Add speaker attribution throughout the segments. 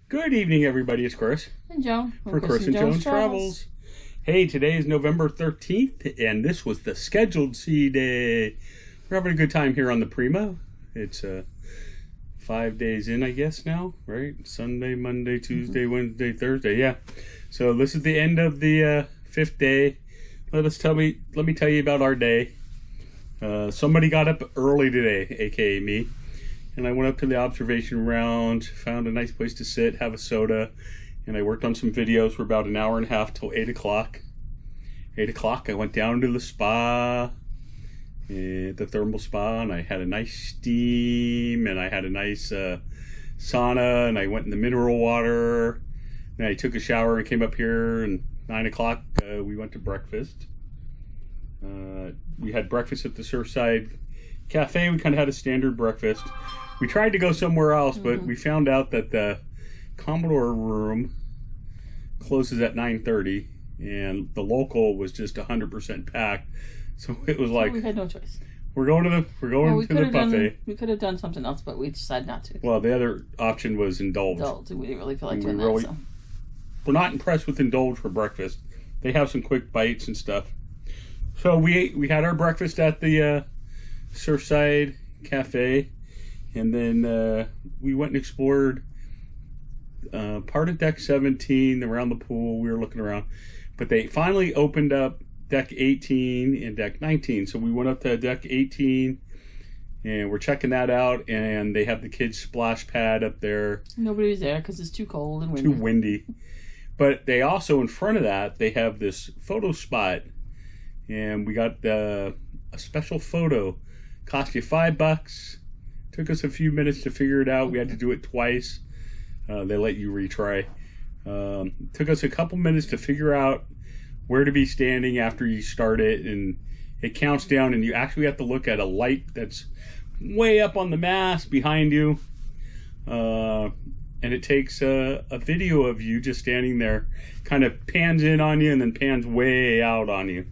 Speaker 1: Good evening, everybody. It's Chris.
Speaker 2: And Joan.
Speaker 1: For Chris and Joan's Travels. Hey, today is November 13th, and this was the scheduled sea day. We're having a good time here on the Prima. It's 5 days in, I guess, now, right? Sunday, Monday, Tuesday, Wednesday, Thursday. Yeah. So this is the end of the fifth day. Let me tell you about our day. Somebody got up early today, aka me. And I went up to the observation round, found a nice place to sit, have a soda, and I worked on some videos for about an hour and a half till 8 o'clock. 8 o'clock, I went down to the spa, the thermal spa, and I had a nice steam, and I had a nice sauna, and I went in the mineral water, and I took a shower and came up here, and 9 o'clock, we went to breakfast. We had breakfast at the Surfside Cafe. We kind of had a standard breakfast. We tried to go somewhere else, but we found out that the Commodore room closes at 9:30, and the local was just 100% packed. So it was like,
Speaker 2: we had no choice.
Speaker 1: We're going to the buffet.
Speaker 2: We could have done something else, but we decided not to.
Speaker 1: Well, the other option was Indulge.
Speaker 2: We didn't really feel like doing that. So.
Speaker 1: We're not impressed with Indulge for breakfast. They have some quick bites and stuff. So we had our breakfast at the Surfside Cafe, and then we went and explored part of deck 17 around the pool. We were looking around, but they finally opened up deck 18 and deck 19, so we went up to deck 18 and we're checking that out, and they have the kids splash pad up there.
Speaker 2: Nobody was there because it's too cold and windy.
Speaker 1: Too windy. But they also, in front of that, they have this photo spot, and we got a special photo. Cost you $5. Took us a few minutes to figure it out. We had to do it twice. They let you retry. Took us a couple minutes to figure out where to be standing after you start it, and it counts down, and you actually have to look at a light that's way up on the mast behind you. And it takes a video of you just standing there, kind of pans in on you and then pans way out on you.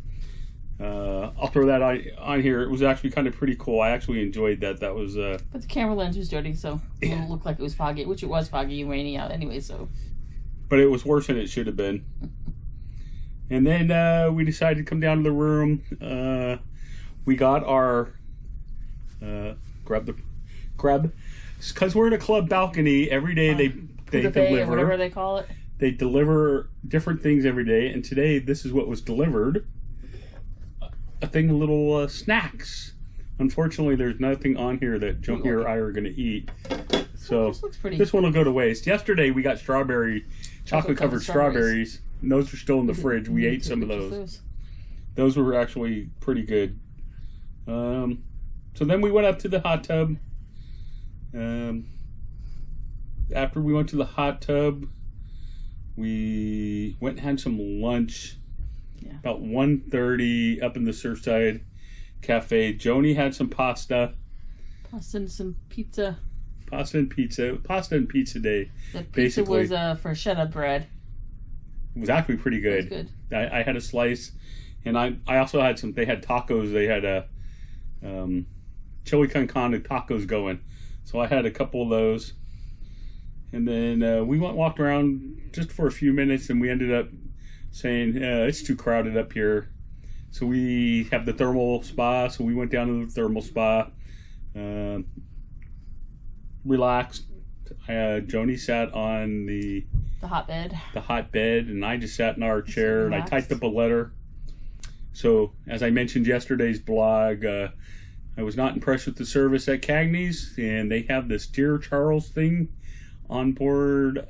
Speaker 1: I'll throw that on here. It was actually kind of pretty cool. I actually enjoyed that. That was
Speaker 2: but the camera lens was dirty, so it looked like it was foggy, which it was foggy and rainy out anyway, so.
Speaker 1: But it was worse than it should have been. And then we decided to come down to the room. We got our grab, because we're in a club balcony every day. They deliver,
Speaker 2: whatever they call it.
Speaker 1: They deliver different things every day, and today this is what was delivered. A thing of little snacks. Unfortunately, there's nothing on here that Joan or I are going to eat. So this one will go to waste. Yesterday we got chocolate covered strawberries. And those are still in the fridge. We ate some of those. Those were actually pretty good. So then we went up to the hot tub. After we went to the hot tub, we went and had some lunch. Yeah. About 1:30 up in the Surfside Cafe. Joni had some pasta.
Speaker 2: Pasta and some pizza.
Speaker 1: Pasta and pizza day.
Speaker 2: The pizza was bruschetta bread.
Speaker 1: It was actually pretty good.
Speaker 2: It was good.
Speaker 1: I had a slice, and I also had some. They had tacos. They had a chili con carne tacos going. So I had a couple of those. And then we walked around just for a few minutes, and we ended up saying, it's too crowded up here. So we have the thermal spa, so we went down to the thermal spa, relaxed. Joni sat on the
Speaker 2: hot bed.
Speaker 1: The hot bed, and I just sat in our chair, and I typed up a letter. So, as I mentioned yesterday's blog, I was not impressed with the service at Cagney's, and they have this Dear Charles thing on board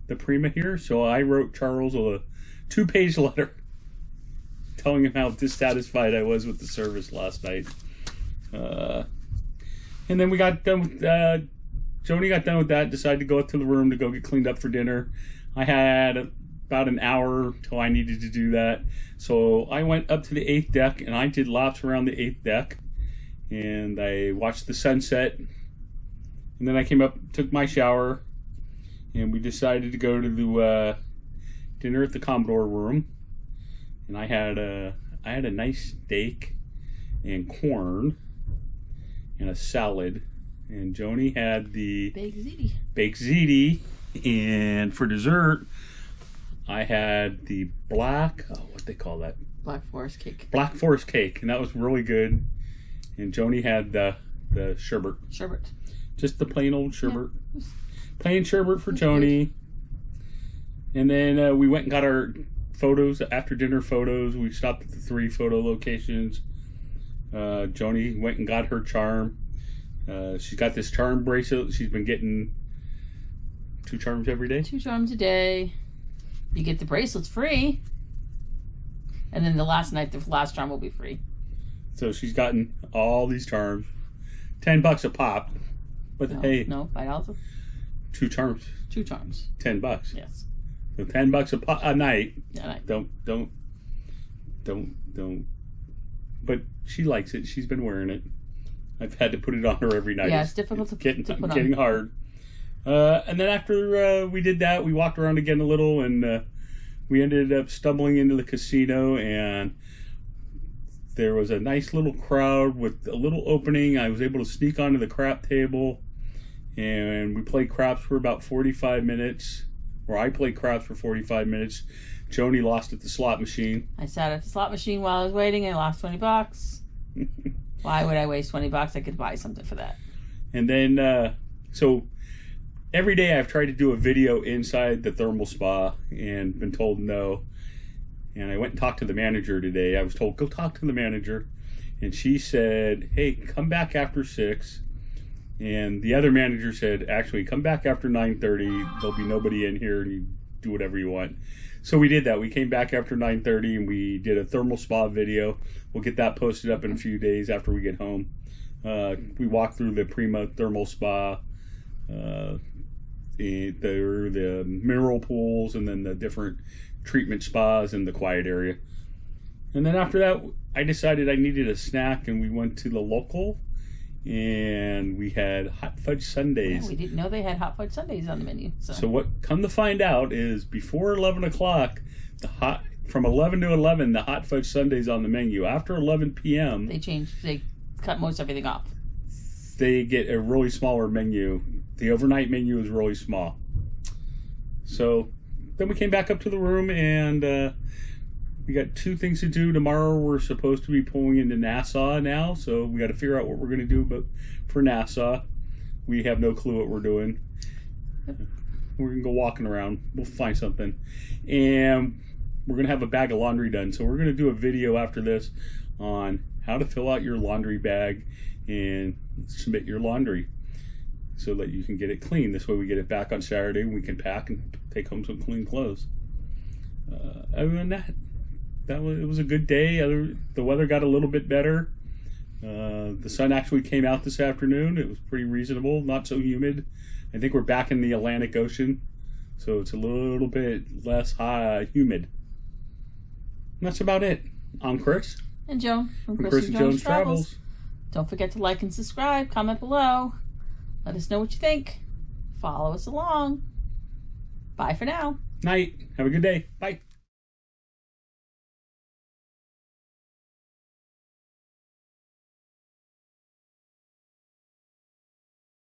Speaker 1: the Prima here. So I wrote Charles a 2-page letter telling him how dissatisfied I was with the service last night. And then we got done with Joni got done with that, decided to go up to the room to go get cleaned up for dinner. I had about an hour till I needed to do that. So I went up to the 8th deck, and I did laps around the 8th deck. And I watched the sunset. And then I came up, took my shower, and we decided to go to the dinner at the Commodore room. And I had a nice steak and corn and a salad And Joni had the
Speaker 2: baked
Speaker 1: ziti. And for dessert, I had the what they call that?
Speaker 2: Black Forest cake.
Speaker 1: Black Forest cake, and that was really good. And Joni had the sherbet.
Speaker 2: Sherbet.
Speaker 1: Just the plain old sherbet.
Speaker 2: Yeah.
Speaker 1: Plain sherbet for Joni. And then we went and got our photos, after dinner photos. We stopped at the 3 photo locations. Joni went and got her charm. She's got this charm bracelet. She's been getting 2 charms every day.
Speaker 2: 2 charms a day. You get the bracelets free. And then the last charm will be free.
Speaker 1: So she's gotten all these charms. $10 a pop. But hey.
Speaker 2: No, $5.
Speaker 1: 2 charms.
Speaker 2: 2 charms.
Speaker 1: $10.
Speaker 2: Yes.
Speaker 1: So $10 a night.
Speaker 2: Yeah,
Speaker 1: Don't. But she likes it. She's been wearing it. I've had to put it on her every night.
Speaker 2: Yeah, it's difficult to put on.
Speaker 1: Getting hard. And then after we did that, we walked around again a little, and we ended up stumbling into the casino, and there was a nice little crowd with a little opening. I was able to sneak onto the crap table, and we played craps for about 45 minutes. Or I played craps for 45 minutes. Joni lost at the slot machine.
Speaker 2: I sat at the slot machine while I was waiting and I lost $20. Why would I waste $20? I could buy something for that.
Speaker 1: And then, so every day I've tried to do a video inside the thermal spa and been told no. And I went and talked to the manager today. I was told, go talk to the manager. And she said, hey, come back after 6. And the other manager said, actually, come back after 9:30. There'll be nobody in here, and you do whatever you want. So we did that. We came back after 9:30, and we did a thermal spa video. We'll get that posted up in a few days after we get home. We walked through the Prima thermal spa, the mineral pools, and then the different treatment spas and the quiet area. And then after that, I decided I needed a snack, and we went to the local. And we had hot fudge sundaes.
Speaker 2: Yeah, we didn't know they had hot fudge sundaes on the menu. So
Speaker 1: what come to find out is before 11 o'clock, from 11 to 11, the hot fudge sundaes on the menu. After 11 p.m.,
Speaker 2: they cut most everything off.
Speaker 1: They get a really smaller menu. The overnight menu is really small. So then we came back up to the room, and we got 2 things to do. Tomorrow we're supposed to be pulling into Nassau now, so we got to figure out what we're going to do. But for Nassau, we have no clue what we're doing. Yep. We're going to go walking around. We'll find something. And we're going to have a bag of laundry done. So we're going to do a video after this on how to fill out your laundry bag and submit your laundry so that you can get it clean. This way we get it back on Saturday and we can pack and take home some clean clothes. Other than that, it was a good day. The weather got a little bit better. The sun actually came out this afternoon. It was pretty reasonable, not so humid. I think we're back in the Atlantic Ocean, so it's a little bit less humid. And that's about it. I'm Chris.
Speaker 2: And Joan from Chris and Joan's Travels. Don't forget to like and subscribe. Comment below. Let us know what you think. Follow us along. Bye for now.
Speaker 1: Night. Have a good day. Bye.